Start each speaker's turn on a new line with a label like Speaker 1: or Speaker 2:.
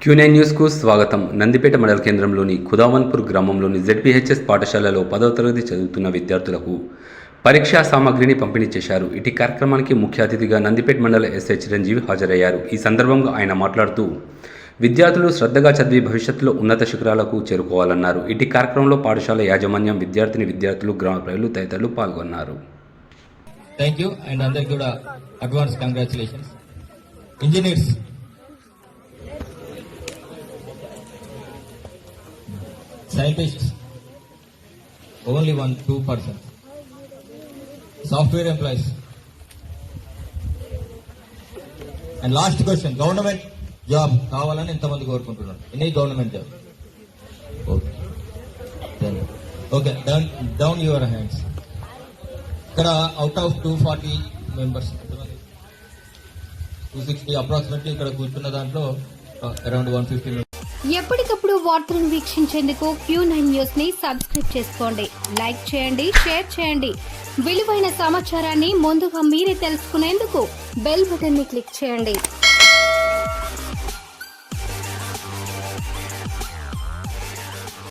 Speaker 1: Q9 న్యూస్కు స్వాగతం. నందిపేట మండల కేంద్రంలోని ఖుదావన్పూర్ గ్రామంలోని ZPHS పాఠశాలలో 10వ తరగతి చదువుతున్న విద్యార్థులకు పరీక్షా సామగ్రిని పంపిణీ చేశారు. ఇటీ కార్యక్రమానికి ముఖ్య అతిథిగా నందిపేట మండల ఎస్ఐ చిరంజీవి హాజరయ్యారు. ఈ సందర్భంగా ఆయన మాట్లాడుతూ విద్యార్థులు శ్రద్ధగా చదివి భవిష్యత్తులో ఉన్నత శిఖరాలకు చేరుకోవాలన్నారు. ఇటీ కార్యక్రమంలో పాఠశాల యాజమాన్యం, విద్యార్థులు, గ్రామ ప్రజలు తదితరులు పాల్గొన్నారు.
Speaker 2: థ్యాంక్ యూ అండ్ అందరికీ కూడా advance congratulations. Engineers scientists only 2%. Software employees. And last question, government job కావాలని ఎంతమంది కోరుకుంటున్నారు? ఎన్ని government job? Okay, down your hands. ఇక్కడ అవుట్ ఆఫ్ 240 మెంబర్స్ 260 అప్రాక్సిమేట్లీ ఇక్కడ కూర్చున్న దాంట్లో అరౌండ్ 150 మెంబర్స్.
Speaker 3: ఎప్పటికప్పుడు వార్తలను వీక్షించేందుకు Q9 న్యూస్ ని సబ్స్క్రైబ్ చేసుకోండి, లైక్ చేయండి, షేర్ చేయండి. విలువైన సమాచారాన్ని ముందుగా మీరే తెలుసుకునేందుకు బెల్ బటన్ ని క్లిక్ చేయండి.